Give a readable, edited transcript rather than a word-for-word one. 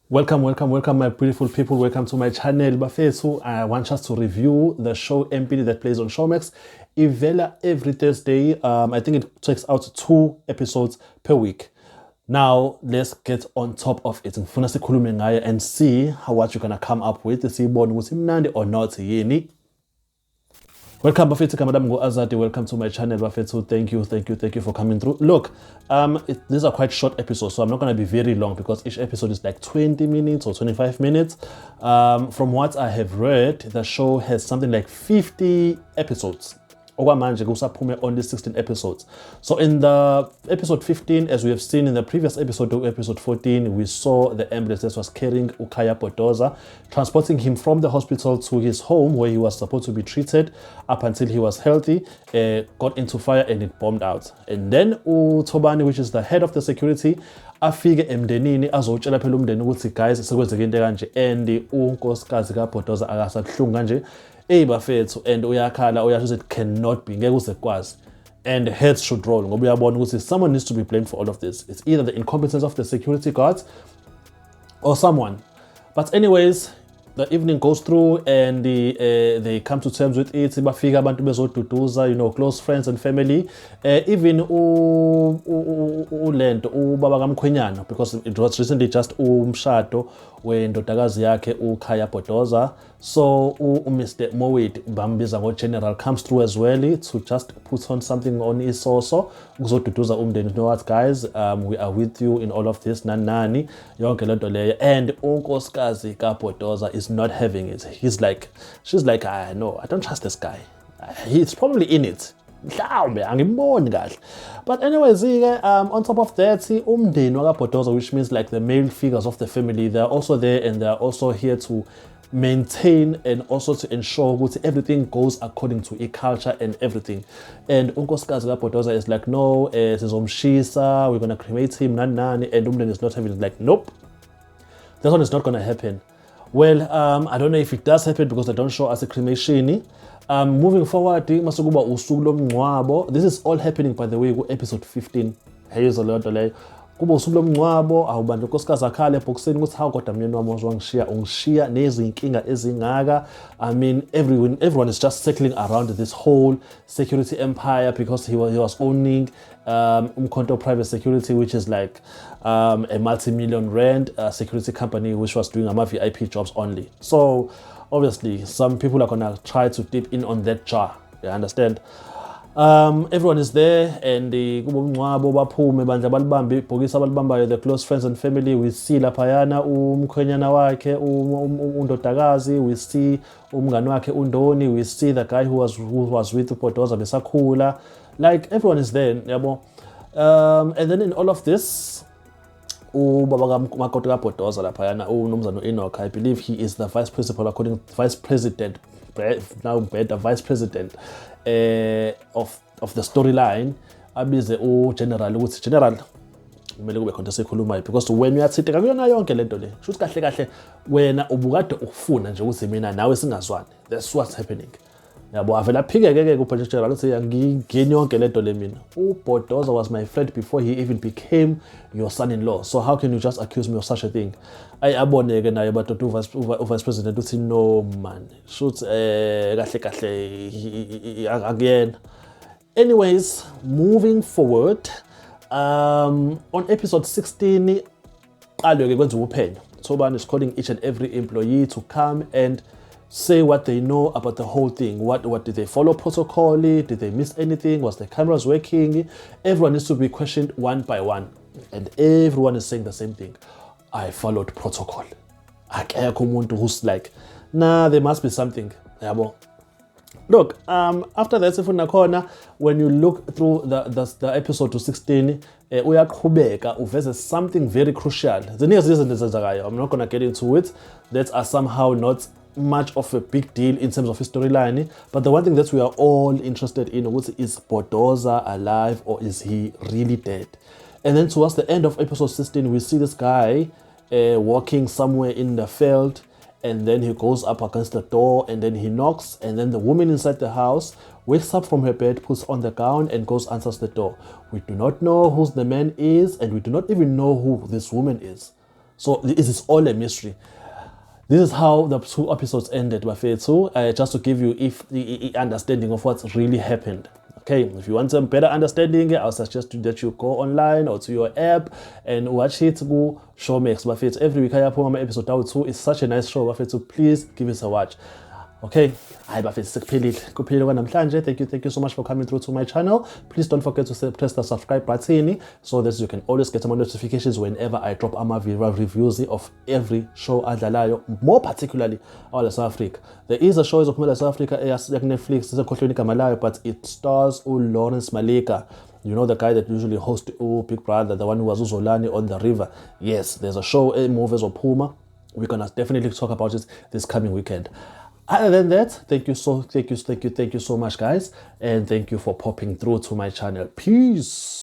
Welcome, my beautiful people. Welcome to my channel. Bafethu, I want us to review the show Empire that plays on Showmax. Ivela every Thursday. I think it checks out 2 episodes per week. Now, let's get on top of it. Ngifuna sikhulume ngayo and see what you're gonna come up with. Siyibone ukuthi imnandi or not yini. Welcome, Bafethu Kamadam Go Azadi. Welcome to my channel, Bafethu. Thank you for coming through. Look, these are quite short episodes, so I'm not going to be very long because each episode is like 20 minutes or 25 minutes. From what I have read, the show has something like 50 episodes. Okwamanje kusaphume only 16 episodes. So in the episode 15, as we have seen in the previous episode of episode 14, we saw the ambulance that was carrying Ukaya Bodoza, transporting him from the hospital to his home where he was supposed to be treated up until he was healthy, got into fire and it bombed out. And then Tobani, which is the head of the security, afike emndenini azotshela phela umndeni ukuthi guys sekwenzeke into kanje and unkosikazi kaBodoza akasabuhlungu kanje bafethu and uyakhala uyasho it cannot be ngeke uze kwazi and heads should roll ngoba uyabona ukuthi someone needs to be blamed for all of this. It's either the incompetence of the security guards or someone. But anyways, the evening goes through and they come to terms with it. Bafika abantu bezoduduza, close friends and family. Even ulento ubaba kaMkhwenyana, because it was recently just umshado wendodakazi yakhe uKhaya Bodoza. So Mr. Mowit bambiza General comes through as well to just put on something on his also. Ukuzoduduza umndeni, you know what guys, we are with you in all of this nani yonke lento leyo. And unkosikazi kaBodoza is not having it. She's like, no, I don't trust this guy. He's probably in it. But anyways, on top of that, umndeni wakaBodoza, which means like the male figures of the family, they're also there and they're also here to maintain and also to ensure that everything goes according to a culture and everything. And unkosikazi kaBodoza is like, no, sizomshisa, we're gonna cremate him, nani, and umndeni is not having it. Like, nope, that one is not gonna happen. Well, I don't know if it does happen because they don't show us a cremation. Moving forward, this is all happening, by the way, episode 15. Here's a lot of kuba usuku lomngcwabo awubantu unkosikazi akhale ebhokisini ukuthi hawu kodwa myeni wami ungishiya nezinkinga ezingaka. I mean, everyone is just circling around this whole security empire because he was owning Umkhonto Private Security, which is like a multi-million rand security company which was doing VIP jobs only. So obviously some people are gonna try to dip in on that jar, you understand? Everyone is there and the close friends and family. We see laphayana umkhwenyana wakhe undodakazi, we see umngani wakhe uNdoni, we see the guy who was with Bodoza besakhula. Like everyone is there, yabo. And then in all of this, ubaba kamakoti kaBodoza laphayana uNomzana Enoch, I believe he is the vice president of the storyline. Abize general ukuthi general kumele kube khona sikhulumayo because when uyathitheka kuyona yonke lento le shuthi kahle wena ubukade ufuna nje ukuthi mina nawe singazwani. That's what's happening. Yabo avela phike kuPhethe General uthi ngiyingeni yonke lento le mina. uBodoza was my friend before he even became your son-in-law. So how can you just accuse me of such a thing? Ayaboneke naye badoda vice president uthi no man. Shuthi kahle again. Anyways, moving forward, on episode 16, Tobani is calling each and every employee to come and say what they know about the whole thing. What did they follow protocol? Did they miss anything? Was the cameras working? Everyone needs to be questioned one by one. And everyone is saying the same thing. I followed protocol. Akekho umuntu who's like, nah, there must be something. Look, after that, when you look through the episode to 16, uyaqhubeka something very crucial. I'm not going to get into it. That are somehow not much of a big deal in terms of his storyline. But the one thing that we are all interested in is Bodoza alive or is he really dead? And then towards the end of episode 16, we see this guy walking somewhere in the field. And then he goes up against the door and then he knocks and then the woman inside the house wakes up from her bed, puts on the gown and goes answers the door. We do not know who the man is and we do not even know who this woman is. So it is all a mystery. This is how the 2 episodes ended, Bafethu, just to give you the understanding of what's really happened. Okay, if you want some better understanding, I'll suggest that you go online or to your app and watch it go Showmax. Bafethu, every week I have episode out 2. It's such a nice show, Bafethu. Please give it a watch. Okay, hi Bafethu, kuphelile kwanamhlanje. Thank you so much for coming through to my channel. Please don't forget to press the subscribe button so that you can always get my notifications whenever I drop reviews of every show adlalayo, more particularly our South Africa. There is a show of South Africa like Netflix, but it stars Lawrence Malika. You know, the guy that usually hosts Big Brother, the one who was Uzolani on the river. Yes, there's a show, Movies of Puma. We're gonna definitely talk about it this coming weekend. Other than that, thank you so much, guys, and thank you for popping through to my channel. Peace.